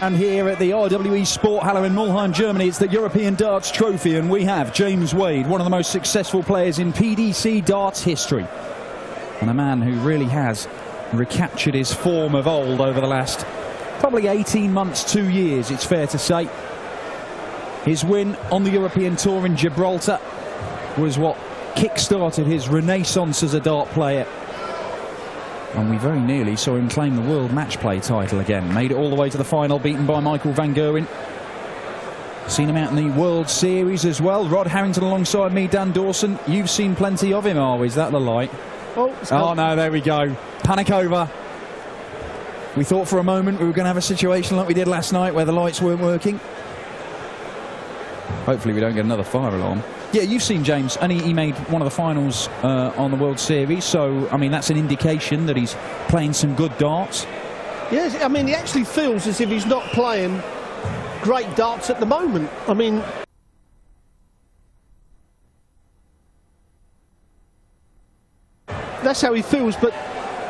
And here at the RWE Sport Halle in Mulheim, Germany, it's the European Darts Trophy, and we have James Wade, one of the most successful players in PDC darts history, and a man who really has recaptured his form of old over the last probably 18 months, 2 years, it's fair to say. His win on the European Tour in Gibraltar was what kick-started his renaissance as a dart player. And we very nearly saw him claim the World Match Play title again. Made it all the way to the final, beaten by Michael van Gerwen. Seen him out in the World Series as well. Rod Harrington alongside me, Dan Dawson. You've seen plenty of him, are we? Is that the light? Oh no, there we go. Panic over. We thought for a moment we were going to have a situation like we did last night where the lights weren't working. Hopefully we don't get another fire alarm. Yeah, you've seen James, and he made one of the finals on the World Series, so, I mean, that's an indication that he's playing some good darts. Yes, I mean, he actually feels as if he's not playing great darts at the moment. I mean, that's how he feels, but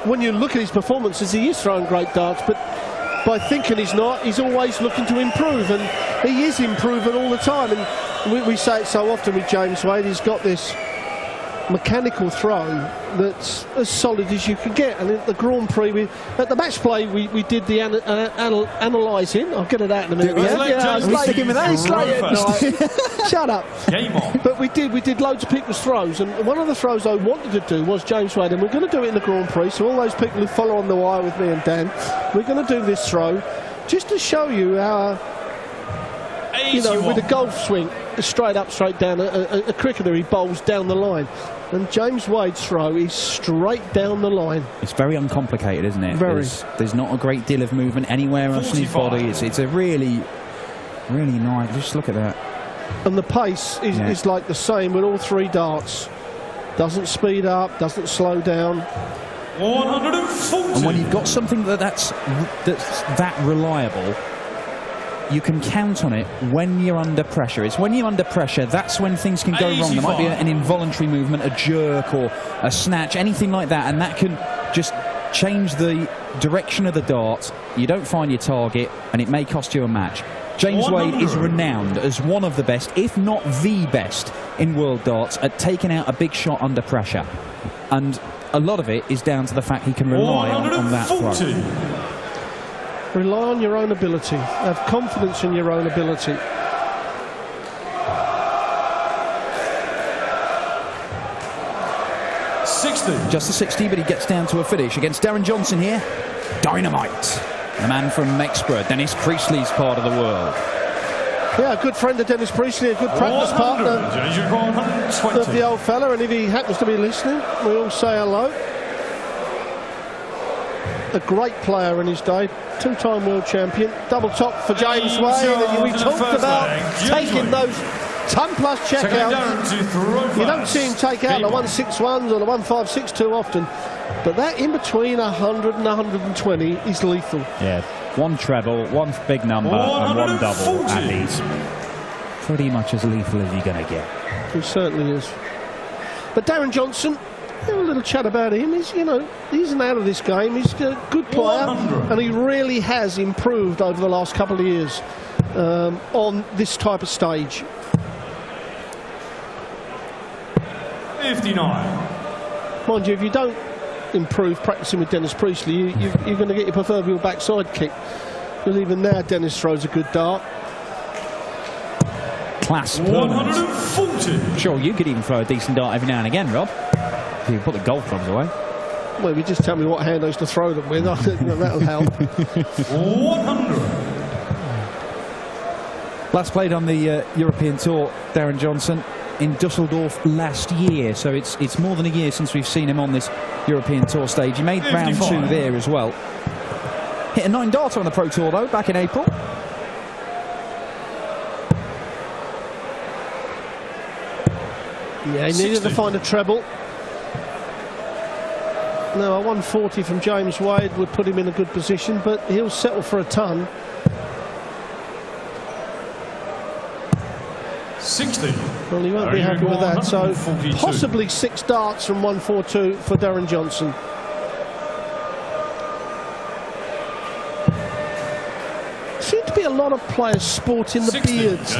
when you look at his performances, he is throwing great darts, but by thinking he's not, he's always looking to improve, and he is improving all the time. And we say it so often with James Wade, he's got this mechanical throw that's as solid as you can get. And at the Grand Prix, at the match play, we did the analysing. I'll get it out in a minute. I was sticking with that. Shut up. Game on. But we did loads of people's throws, and one of the throws I wanted to do was James Wade, and we're going to do it in the Grand Prix. So all those people who follow on the wire with me and Dan, we're going to do this throw just to show you how, you know, with a golf swing, straight up, straight down. A cricketer, he bowls down the line. And James Wade's throw is straight down the line. It's very uncomplicated, isn't it? Very. There's not a great deal of movement anywhere else in his body. It's a really, really nice. Just look at that. And the pace is like the same with all three darts. Doesn't speed up, doesn't slow down. 140. And when you've got something that's that reliable, you can count on it when you're under pressure. It's when you're under pressure, that's when things can go wrong. There might be an involuntary movement, a jerk or a snatch, anything like that, and that can just change the direction of the dart. You don't find your target, and it may cost you a match. James Wade is renowned as one of the best, if not the best, in world darts at taking out a big shot under pressure. And a lot of it is down to the fact he can rely on that throw. Rely on your own ability. Have confidence in your own ability. Just a 60, but he gets down to a finish against Darren Johnson here. Dynamite. The man from Mexborough, Dennis Priestley's part of the world. Yeah, a good friend of Dennis Priestley, a good practice partner of the old fella, and if he happens to be listening, we all say hello. A great player in his day, two-time world champion, double top for James Wade, and we talked about taking those ton-plus checkouts. You don't see him take out the 161s or the 156 too often, but that in between 100 and 120 is lethal. Yeah, one treble, one big number, and one double, and he's pretty much as lethal as you're going to get. He certainly is. But Darren Johnson, a little chat about him. He's, you know, he isn't out of this game. He's a good player, and he really has improved over the last couple of years on this type of stage. 59. Mind you, if you don't improve practicing with Dennis Priestley, you're going to get your proverbial backside kick. Because even now, Dennis throws a good dart. Class 140. I'm sure you could even throw a decent dart every now and again, Rob. If you put the golf clubs away. Well, if you just tell me what hand I used to throw them with, I think that'll help. 100. Last played on the European Tour, Darren Johnson, in Dusseldorf last year, so it's more than a year since we've seen him on this European Tour stage. He made round 2 there as well. Hit a 9-darter on the Pro Tour though, back in April. Yeah, he needed to find a treble. Now, a 140 from James Wade would put him in a good position, but he'll settle for a ton. 60. Well, he won't be happy with that, so possibly 6 darts from 142 for Darren Johnson. Seemed to lot of players sporting the 60. beards.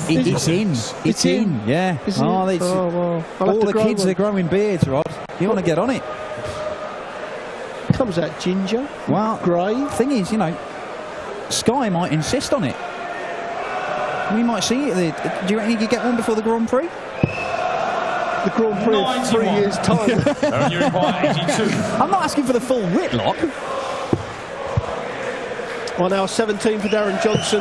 It's in. It's in. Yeah. Isn't it? Oh, well, I'll have all to the grow kids one. are growing beards, Rod. You want to get on it. Comes out ginger, Well, grey. thing is, you know, Sky might insist on it. We might see it. Do you reckon you could get one before the Grand Prix? The Grand Prix of 3 years' time. You require 82. I'm not asking for the full Whitlock. Well, now 17 for Darren Johnson.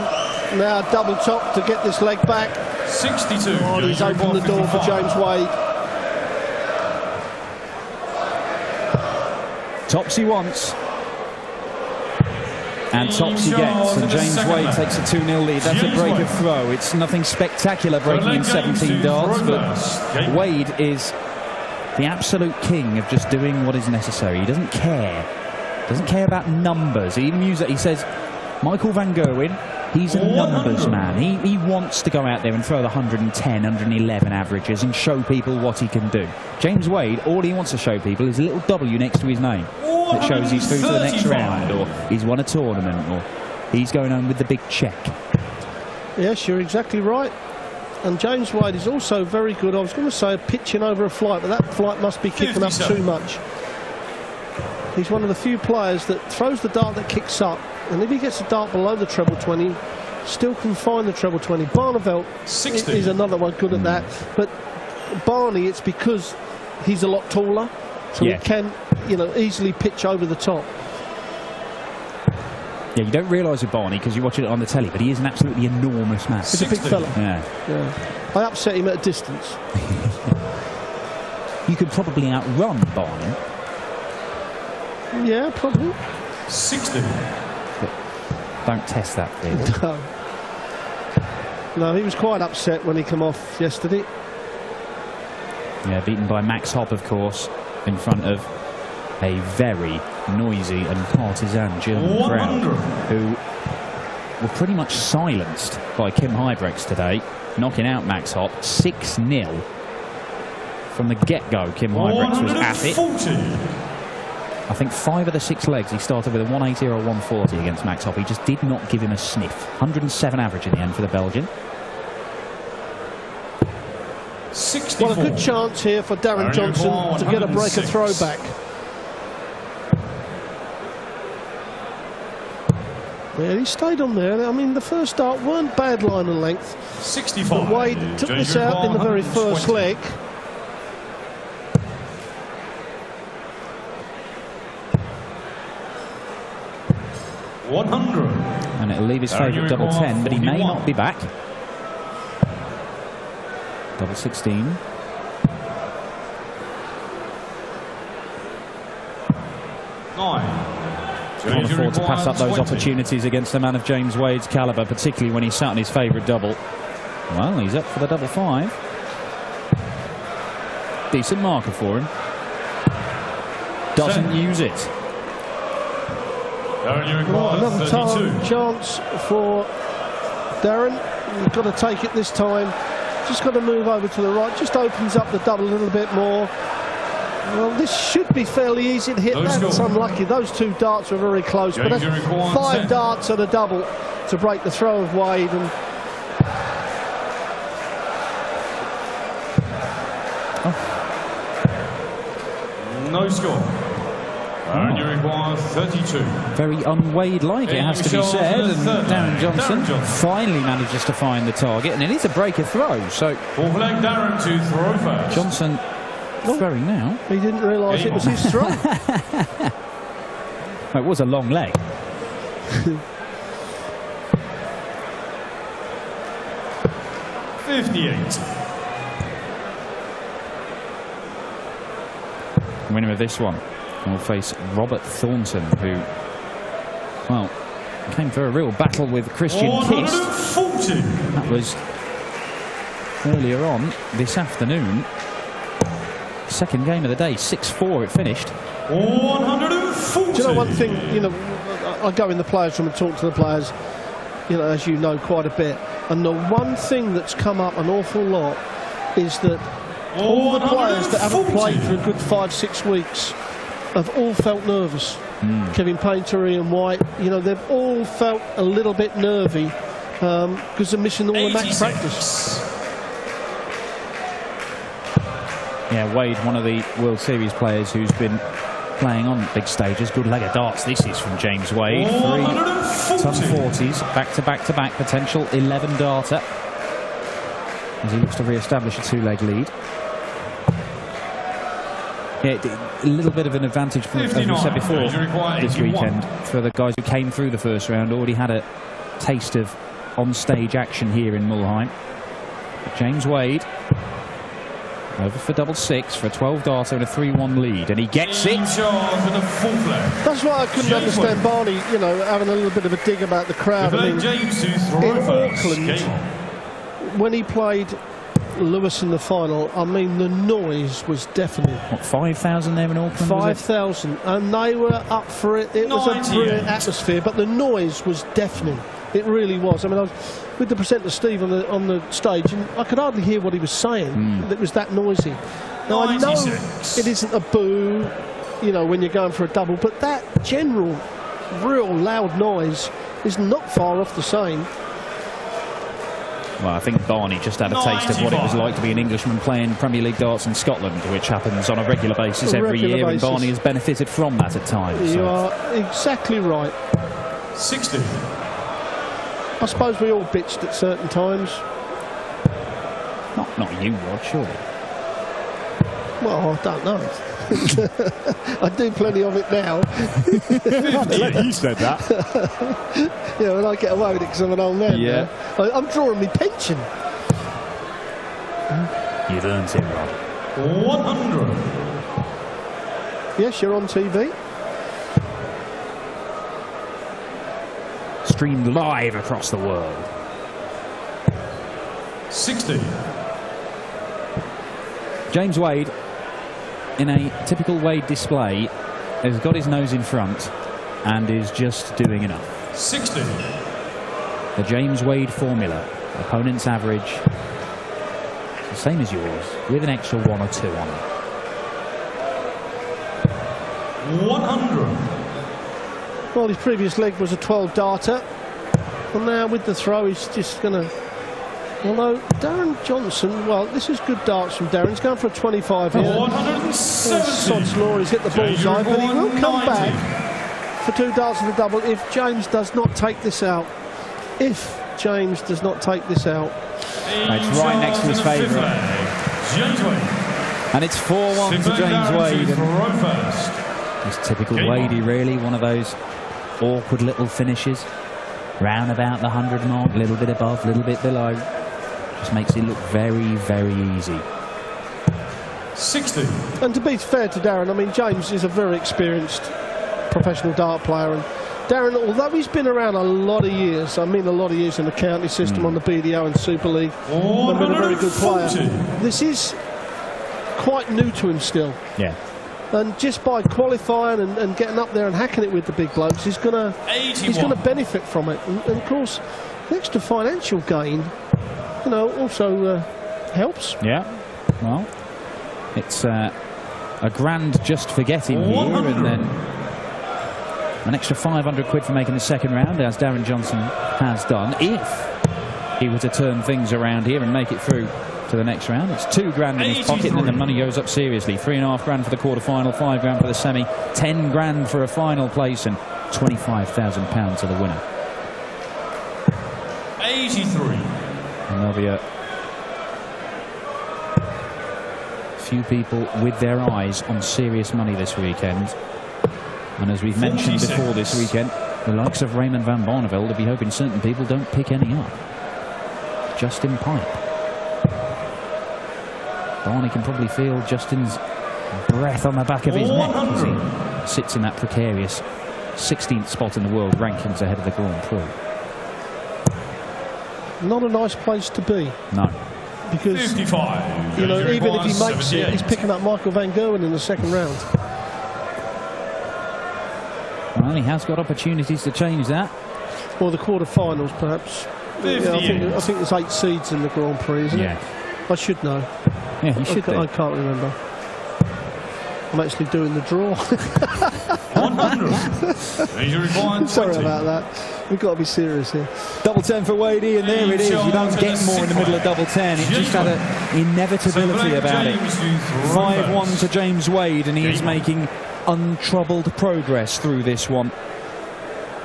Now double top to get this leg back. 62. Oh, he's opened the door for James Wade. Topsy wants. And Topsy gets. And James Wade takes a 2-0 lead. That's a break of throw. It's nothing spectacular breaking in 17 darts, but Wade is the absolute king of just doing what is necessary. He doesn't care. Doesn't care about numbers. He even uses it. He says, Michael Van Gerwen, he's a numbers man. He wants to go out there and throw the 110, 111 averages and show people what he can do. James Wade, all he wants to show people is a little W next to his name that shows he's through to the next round, or he's won a tournament, or he's going home with the big check. Yes, you're exactly right. And James Wade is also very good. I was going to say pitching over a flight, but that flight must be kicking up too much. He's one of the few players that throws the dart that kicks up, and if he gets a dart below the treble 20, still can find the treble 20. Barneveld is another one good at that, but Barney, it's because he's a lot taller, so he can, you know, easily pitch over the top. Yeah, you don't realise with Barney because you watch it on the telly, but he is an absolutely enormous man. He's a big fella. Yeah. I upset him at a distance. You could probably outrun Barney. Yeah, probably. 60. But don't test that theory. No, he was quite upset when he came off yesterday. Yeah, beaten by Max Hopp, of course, in front of a very noisy and partisan German crowd who were pretty much silenced by Kim Huybrechts today, knocking out Max Hopp 6-0. From the get-go, Kim Huybrechts was at it. I think 5 of the 6 legs he started with a 180 or a 140 against Max Hopp. He just did not give him a sniff. 107 average in the end for the Belgian. 64. Well, a good chance here for Darren Johnson to get a break of throwback. Yeah, he stayed on there. I mean, the first dart weren't bad line and length. 65. But Wade took this out in the very first leg. And it'll leave his favourite double 10, but he may not be back. Double 16. Can't afford to pass up those opportunities against a man of James Wade's calibre, particularly when he's sat on his favourite double. Well, he's up for the double 5. Decent marker for him. Doesn't use it. Well, another chance for Darren. You've got to take it this time. Just got to move over to the right. Just opens up the double a little bit more. Well, this should be fairly easy to hit. That's unlucky. Those 2 darts were very close. But that's 5 darts and a double to break the throw of Wade. And no score. And you require 32. Very un-Wade-like, it has to be said. And Darren Johnson finally manages to find the target, and it is a break of throw. So Full leg Darren to throw first. Johnson throwing now. he didn't realise it was his throw. Well, it was a long leg. Winner of this one will face Robert Thornton, who, well, came for a real battle with Christian Kist. That was earlier on this afternoon. Second game of the day, 6-4 it finished. 140. Do you know one thing, you know, I go in the players' room and talk to the players, you know, as you know, quite a bit. And the one thing that's come up an awful lot is that all the players that haven't played for a good 5-6 weeks have all felt nervous. Kevin Painter, Ian White, you know, they've all felt a little bit nervy because they're missing all the match practice. Yeah, Wade, one of the World Series players who's been playing on big stages. Good leg of darts. This is from James Wade. 3 ton 40s, back-to-back potential 11 darter as he looks to re-establish a 2-leg lead. Yeah, a little bit of an advantage, from, as we said before, this weekend for the guys who came through the first round. Already had a taste of on-stage action here in Mulheim. But James Wade over for double 6 for a 12 darter and a 3-1 lead, and he gets it. That's why I couldn't understand Barney, you know, having a little bit of a dig about the crowd. I mean, in Auckland, when he played Lewis in the final, I mean, the noise was deafening. What, 5,000 there in Auckland? 5,000, and they were up for it. It was a brilliant atmosphere, but the noise was deafening. It really was. I mean, I was with the presenter Steve on the stage, and I could hardly hear what he was saying. It was that noisy. Now I know it isn't a boo, you know, when you're going for a double, but that general, real loud noise is not far off the same. Well, I think Barney just had a taste of what it was like to be an Englishman playing Premier League darts in Scotland, which happens on a regular basis every year, and Barney has benefited from that at times. You are exactly right. 60. I suppose we all bitched at certain times. Not you, Rod, surely. Well, I don't know. I do plenty of it now. Yeah, you said that. Yeah, when I get away with it because I'm an old man. Yeah. Now. I'm drawing my pension. You've earned it, Rod. 100. Yes, you're on TV. Streamed live across the world. 60. James Wade, in a typical Wade display, has got his nose in front and is just doing enough. 60. The James Wade formula. Opponent's average, the same as yours, with an extra 1 or 2 on it. 100. Well, his previous leg was a 12 darter. And now with the throw, he's just going to... Although Darren Johnson, well, this is good darts from Darren. He's going for a 25 here. 170. Sod's law, he's hit the bullseye, but he will come back for 2 darts and a double if James does not take this out. If James does not take this out. It's right next to his favourite. And it's 4-1 for James Wade. It's typical Wadey, really. One of those awkward little finishes. Round about the 100 mark, a little bit above, a little bit below. Just makes it look very, very easy. 60. And to be fair to Darren, I mean, James is a very experienced professional dart player. And Darren, although he's been around a lot of years, I mean a lot of years in the county system on the BDO and Super League, and been a very good player, this is quite new to him still. Yeah. And just by qualifying and getting up there and hacking it with the big blokes, he's gonna benefit from it. And of course, the extra financial gain, you know, also helps. Yeah. Well, it's a grand just for getting here, and then an extra 500 quid for making the second round, as Darren Johnson has done. If he were to turn things around here and make it through to the next round, it's 2 grand in his pocket, and then the money goes up seriously. 3.5 grand for the quarter-final, 5 grand for the semi, 10 grand for a final place, and £25,000 to the winner. 83. And there'll be a few people with their eyes on serious money this weekend. And as we've mentioned before this weekend, the likes of Raymond van Barneveld will be hoping certain people don't pick any up. Justin Pipe. Barney can probably feel Justin's breath on the back of his neck as he sits in that precarious 16th spot in the world rankings ahead of the Grand Prix. Not a nice place to be. No. Because, 55. you know, even if he makes it, he's picking up Michael van Gerwen in the second round. Well, he has got opportunities to change that. Or the quarter-finals, perhaps. Yeah, I think there's 8 seeds in the Grand Prix, isn't it? I should know. Yeah, you should. I can't remember. I'm actually doing the draw. 100. 100. Injury required 20. Sorry about that. We've got to be serious here. Double 10 for Wadey, and there it is. You don't get more in the middle of double 10. It just had an inevitability about it. 5-1 to James Wade, and he is making untroubled progress through this one.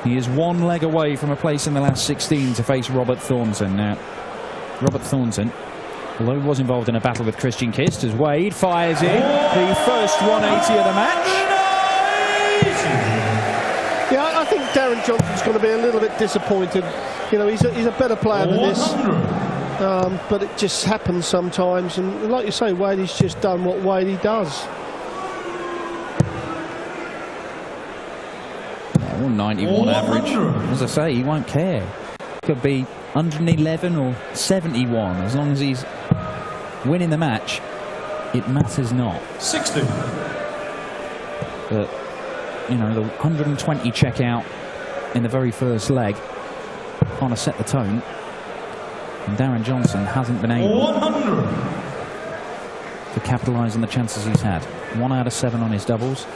He is one leg away from a place in the last 16 to face Robert Thornton. Now, Robert Thornton, although he was involved in a battle with Christian Kist, as Wade fires in the first 180 of the match. Yeah, I think Darren Johnson's going to be a little bit disappointed. You know, he's a better player than this. But it just happens sometimes. And like you say, Wadey's just done what Wadey does. 191 average. As I say, he won't care. Could be 111 or 71. As long as he's winning the match, it matters not. 60. But, you know, the 120 check out in the very first leg kind of set the tone. And Darren Johnson hasn't been able 100. to capitalise on the chances he's had. 1 out of 7 on his doubles.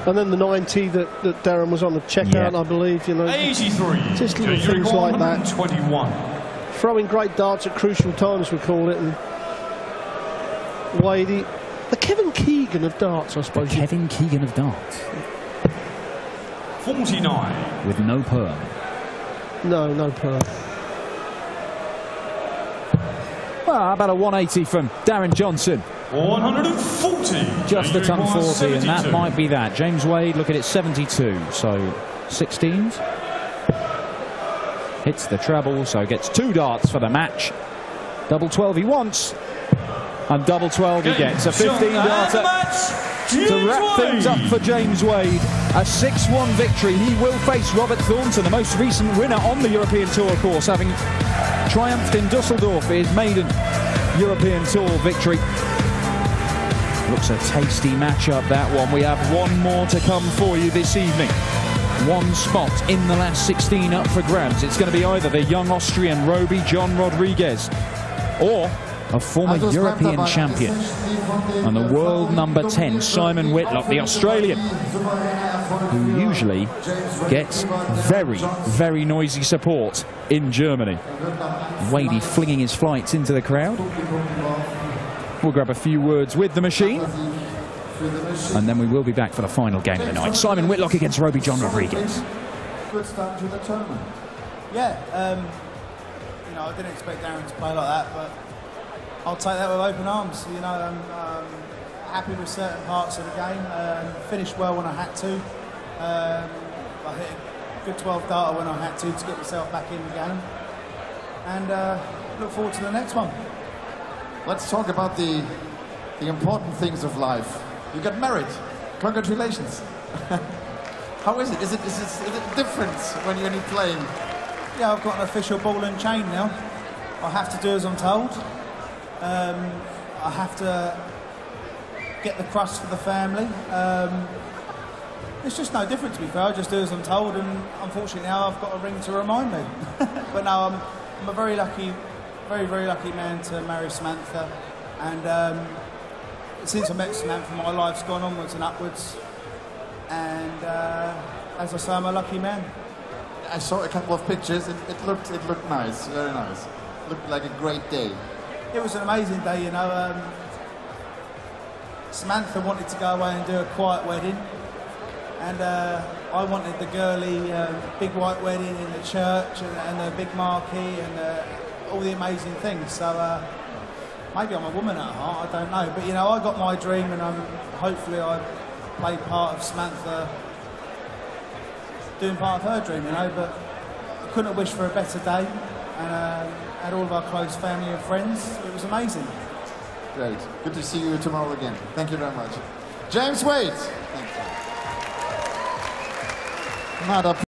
And then the 90 that Darren was on the checkout, I believe, you know. 83. Just little things like that. 21. Throwing great darts at crucial times, we call it. And Wadey, the Kevin Keegan of darts, I suppose. Kevin Keegan of darts. 49. With no perm. No perm. Well, how about a 180 from Darren Johnson? 140. Just a ton 40, 72. and that might be that. James Wade, look at it, 72. So 16s. Hits the treble, so gets 2 darts for the match. Double 12 he wants. And double 12 he gets. A 15-darter to wrap things up for James Wade. A 6-1 victory. He will face Robert Thornton, the most recent winner on the European Tour course, having triumphed in Dusseldorf for his maiden European Tour victory. Looks a tasty matchup, that one. We have one more to come for you this evening. One spot in the last 16 up for grabs. It's going to be either the young Austrian Roby John Rodriguez or a former European champion and the world number 10 Simon Whitlock, the Australian, who usually gets very, very noisy support in Germany. Wadey flinging his flights into the crowd. We'll grab a few words with the machine, and then we will be back for the final game of the night. Simon Whitlock against Roby John Rodriguez. Good start to the tournament. Yeah, you know, I didn't expect Darren to play like that, but I'll take that with open arms. You know, I'm happy with certain parts of the game. Finished well when I had to. I hit a good 12 darter when I had to get myself back in the game. And look forward to the next one. Let's talk about the important things of life. You got married. Congratulations. How is it? Is it different when you're playing? Yeah, I've got an official ball and chain now. I have to do as I'm told. I have to get the crust for the family. It's just no different, to be fair. I just do as I'm told, and unfortunately now I've got a ring to remind me. But no, I'm a very lucky, very, very lucky man to marry Samantha. And since I met Samantha, my life's gone onwards and upwards. And as I say, I'm a lucky man. I saw a couple of pictures. It looked nice, very nice. Looked like a great day. It was an amazing day, you know. Samantha wanted to go away and do a quiet wedding, and I wanted the girly big white wedding in the church and the big marquee and all the amazing things. So maybe I'm a woman at heart, I don't know. But you know, I got my dream, and hopefully I played part of Samantha doing part of her dream, you know. But I couldn't have wished for a better day, and had all of our close family and friends. It was amazing. Great. Good to see you tomorrow again. Thank you very much. James Wade. Thank you. Not up.